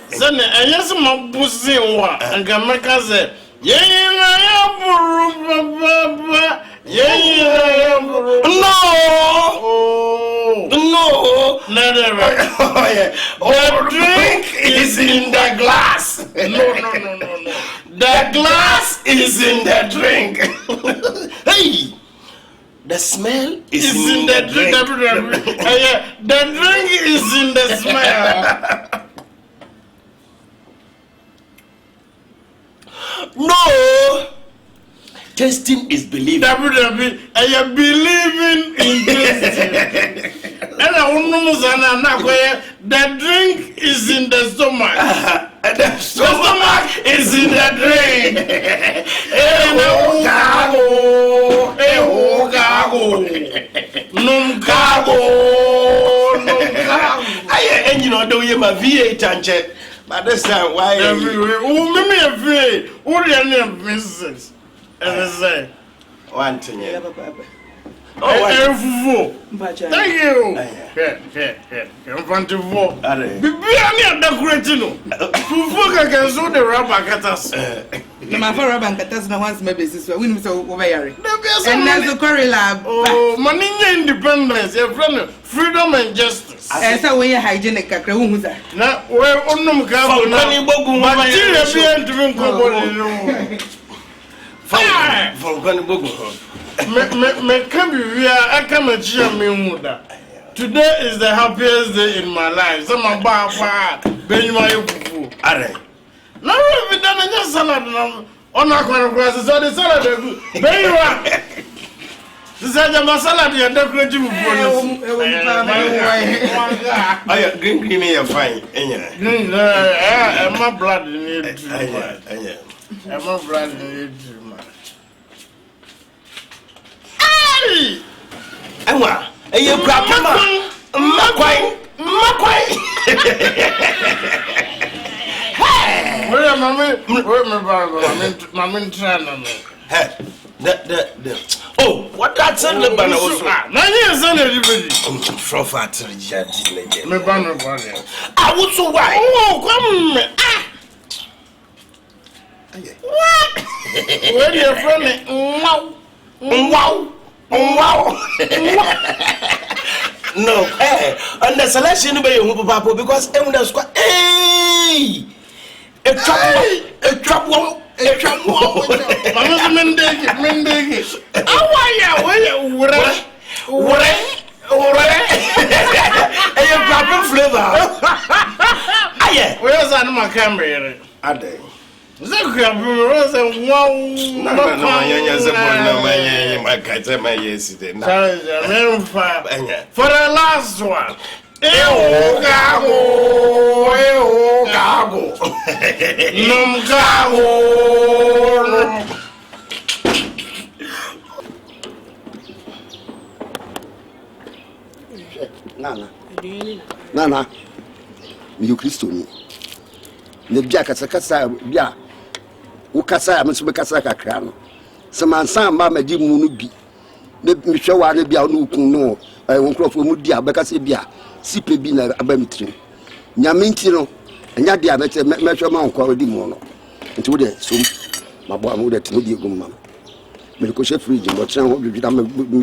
Send a yes, my pussy, and Gamaka said, No, never. The drink is in the glass. No. The glass is in the drink. Hey, the smell is in the drink. The drink is in the smell. No. Tasting is believing. I am believing in tasting. And I won't know the drink is in the stomach. The stomach is in the drink. And you know, do you have a V8 and check? But this time, why? Everywhere. Oh, maybe a V8. What are your name, business? As I say, one thing. Oh, thank you. In front of you. Be a decorating. Fufu can so the rubber cutters. My rubber cutters no one's my business. We need to over here. And that's the Curry Lab. Oh, money independence, your friend, freedom and justice. And so we are hygienic. Now, we're on them carbon. But you are being to Today is the happiest day in my life. Some of now we've done a salad on our grass. So the salad this is a masala and decorative for green here fine. Green, my blood in it. My blood in it. Emma, you grab my oh, what that's in the banner was 9 years on everybody from factory. My banner body. I would so why? Oh, come. What? Where your friend? Wow. No, and the selection by your papa because everyone squad. Hey, a trap one. Mendege. How are you? What? And your papa flavor. Aye, where's my camera? Are they? For the last one. Nana, you Christian. The Jackasa, Bia. Ukasa, Miss Macasaka Cran. Some man, some mamma, Jim Munubi. The show I be out no. I won't cross Mudia, Bacasibia, Sipibina, Abemitri. Yamintino, and Yadia, Metro Mount Quality Mono. And today, soon, my boy would at Media Gumma. Medical chef region, but some of you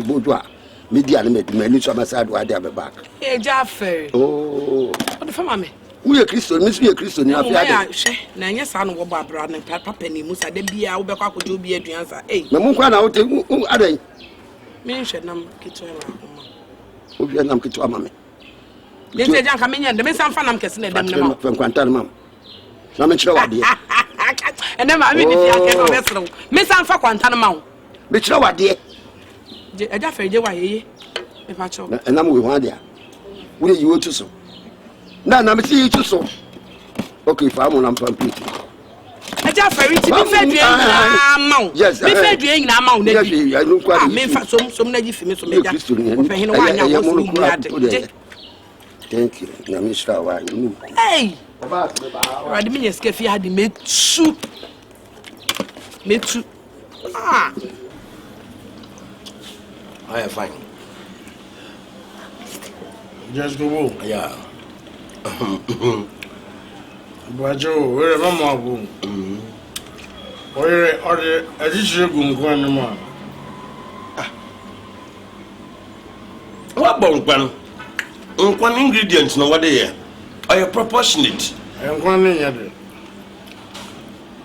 boudoir. Media made many of my side while they are back. Hey, Jaffe. Oh, what the family? We are Christian, Miss We are Christian. Now, yes, I know about Brad and Papa Penny Musa, the Bia, Ubaka could be a answer. Eh, Mamuka, who are they? Mention them, Kitchen. Who are them to a mammy? They say, Young Caminian, the Miss Fanam Cassin, from Quantan, ma'am. I'm sure I did. And then I mean, if you Miss Alpha Quantanamount. But you know what, dear? A Jaffe, if I choke. And I'm with one there. Will you to so? Now, I'm see you so. Okay, if I'm on complete. A Jaffe, it's amount. Yes, I said, you amount. I don't quite mean for some lady for me to make a thank you. Now, Mr. Hey, Radimini Skefi had made soup. Made soup. Ah, I am fine. Just go. Yeah. Bajo, where Mama go? Where are the additional gun? What about one ingredients? No, what they are? Are you proportionate? And one in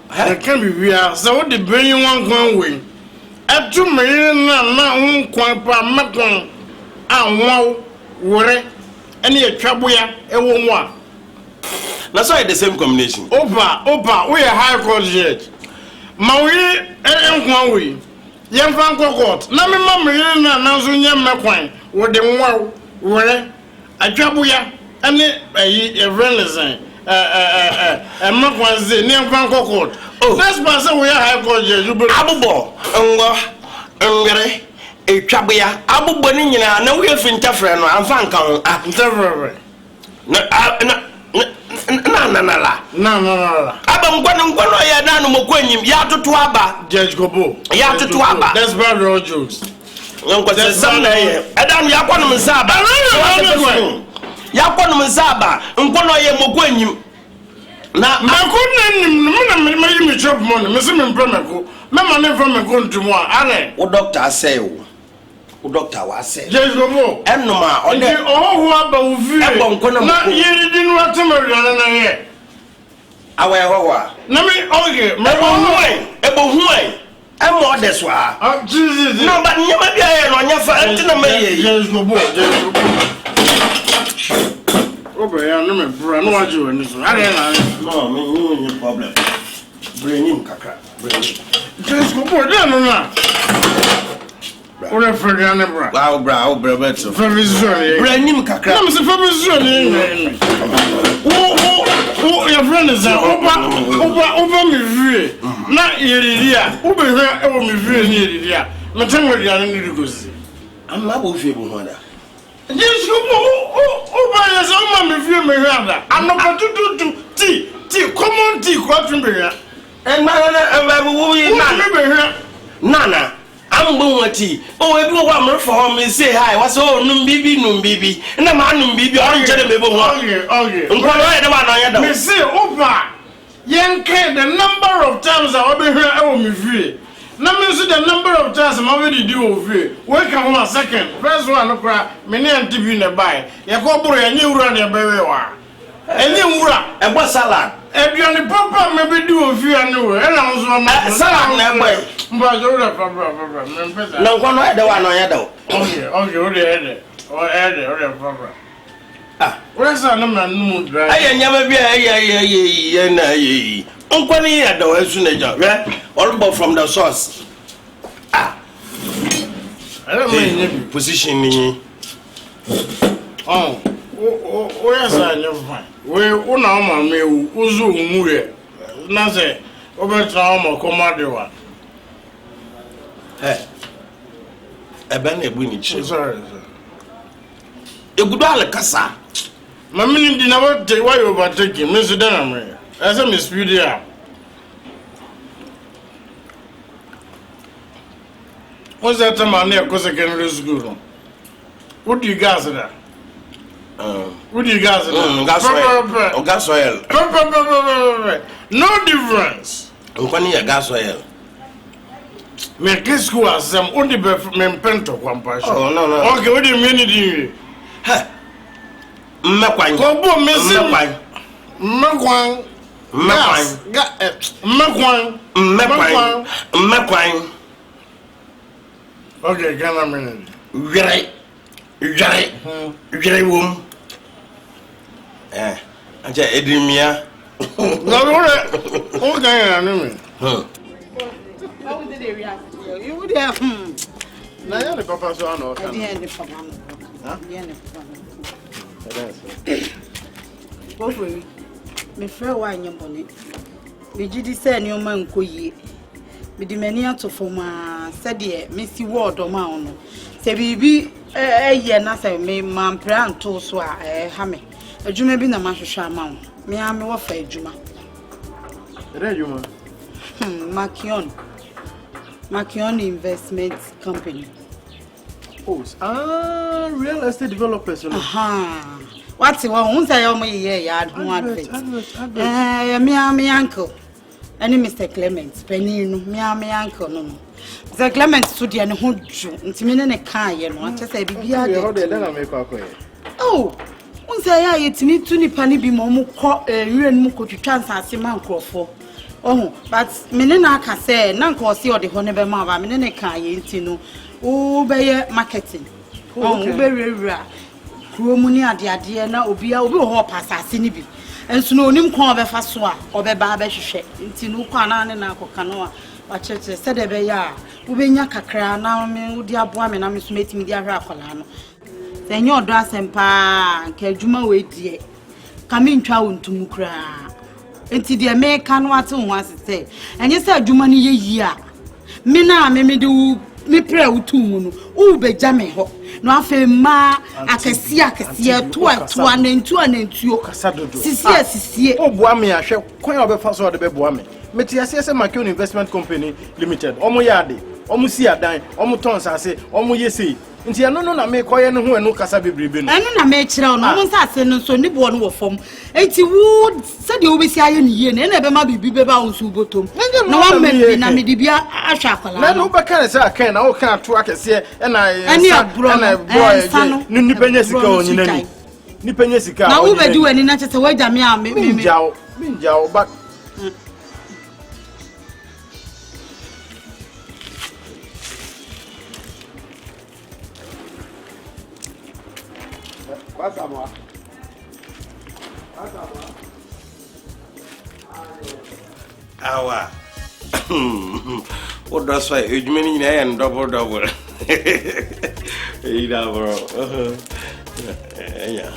I can't be real. So, what the brain one going win? At 2 million, now, quite per macron. Wow, worry. Any a trabuya, a woman. That's why the same combination. Opa, we are high court. Maui and Maui. Young Fan Court. Nami Mamma, Nazun Macquine, with the wow, worry. A trabuya, and a renaissance. A Macquine, near Van Court. Oh, that's why we are high court. You be Abubo, a trabuya, Abu Bonina, no, we have interference. I'm fan count. No. Abam gwanu ya na no mokwenyim ya toto aba Judge Gobo. Ya toto aba. That's bad road jokes. Nko se sam na ye. Adam ya kwanu msaba. Ya kwanu msaba. Nkono ye mokwenyim. Na makun na me chop money. Me se me mpemeko. Me ma ne from me go ntumo a. Ale. O doctor say o. O doctor wa say. Judge Gobo. Enoma o de oho aba o vie. Ebo nkono na ye di no atemari na ye. Awe howa na me okay me ebo huai e mo deswa Jesus no but nyama bia ye no nya fa ntina me ye Jesus Gobo obe ya no me bra no waje wani so are na no me no problem bring him kakra bring Jesus Gobo dey no na ora frega na bra bra beto for visual bring him kakra no me se for visual your friend is over me view. Not Yeria, over here, over me view in Yeria. Maternal Yanni goes. I'm not with you, mother. Yes, over as all my view, my rather. I'm not going to do tea, common tea, quadrant. And Nana. I'm going tea. Oh, everyone for me say hi. What's all Numbibi? And I'm Numbibi. I'm telling you, me say, Opa, young kid, the number of times I will be here. I will be free. Now, me see the number of times I'm already due over here. Wake up 1 second. First one, look, me name TV in the buy. You go for a new run your baby. And you and what salad? If you're the papa, maybe do a few anyway. And I was on salad never. But you're the papa. No one had the one on your door. Okay, or papa. Ah, where's our number? I never be a Uncle here, though, as soon as you're all about from the source. Ah, I don't mean positioning. Oh. Where's I never find? Where one arm may uzu mure. Naze, over trauma command. Hey, a band winning. Sorry, sir. A good alacasa. My meaning did not take why you overtaking Mr. Denham. As a Miss Pedia. What's that time I near Kokonsa school? What do you guys there? What do you guys do? Gas oil. No difference. Gas oil. Me kiss school as some only pento compassion. Oh, no. Okay, what do you mean it you? Mekwan. Kobo missing. Mekwan. Okay, can I mean it? Right. Womb. Aja edimia. No, okay, I know. How did they react? You would have. Now, the papa so no. At the end of the end. Me frɛ wa nyɛ bɔne. Me gidi sɛ ne ɔma nkɔ yie. Me di mani ato foma sɛ de me si word ɔma ɔno. Sɛ bibi yɛ na sɛ me mampra anto so a ha me. Adwuma bi na mahwehwɛ ama wo. Me a me wɔ fa adwuma. Adwuma? Makion Investment Company. Oh, real estate developers. What's one? Who's I am here? Yard one. Me uncle. Any Mr. Clement, Penny, me uncle. No. Mr. Clement stood here and hold you. It's me in a car, you know. I just say, be oh, once I it's me to Nippani be Momo, you and Muko to chance as a man for. Oh, but Menena can say, none call see or the Honever Mava, Meneka, you know. Oh, by marketing. Oh, very rare. Cromony, the idea now, Obia, will pass Sinibi. And so no name call the Faswa or the Barbash, into no Kana and Uncle Canoa, but church said a bear. Ubenya cra now, me, would dear woman, I'm making the Aracolano. Then your dress and pa, Kajuma wait, dear. Come in town to Mukra. Until the American Watson wants to say, and you said, Jumani ye. Mina, me do me pray to moon, Ube Jameho. No afe ma akesia to and two sisi o boa me ahwe kwan obefa so de be boa me metiase se Makio Investment Company Limited omo yade omo si adan omo ton sase omo yesi nti eno no na me koye no ho enu kasa bebrebe no eno na me kire no omo sase no so ni bo no wo fom enti wo se de obesi aye ni ye na be ma bibi be ba wonsu botom na wa me na me de bia ahwa akwala na no be kan se akan na wo kan to akese na boy ni nipenya sika onyina ni nipenya sika na wo be di wani na chese wa jame a me minjao but Awa. What does why you mean and double? Yeah.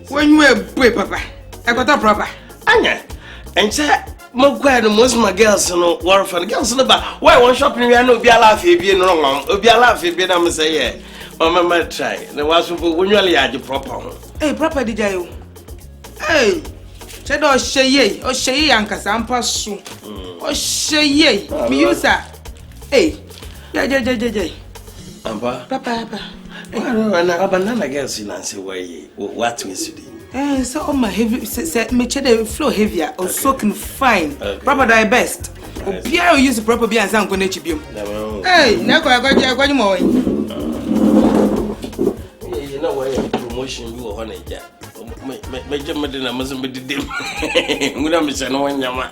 When you were boy, Papa, I got a proper. Anya, and say, most my girls no war for the girls about why one shopping we no be alive being wrong, be alive being I'm say, Mama might try. The was when you are proper. Hey, proper did you? Hey. Said or shay or shay and Casampa soon. Or shay, me use that. Hey, yeah. Papa. And a banana girls in answer way. What we see. Eh, so on my heavy said, me cheddar flow heavier or soaking fine. Proper thy best. Pierre use proper beer and sound connected. Hey, now I got you more. You know why promotion you on it, yeah. Major Medina mustn't be dim. We don't miss no one, Yama.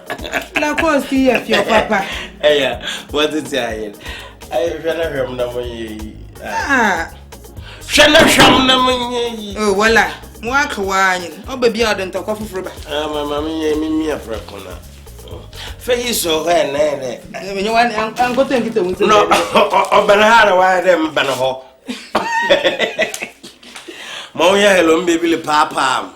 Now, course, here, your papa. Eh, what is it? I never remember. Ah, oh, voila. Walk wine. Oh, baby, I don't talk of rubber. Mamma, me a frapona. Face so when you want, I'm going to get a no, Banahara, why them Banaho. Moya, hello, baby, papa.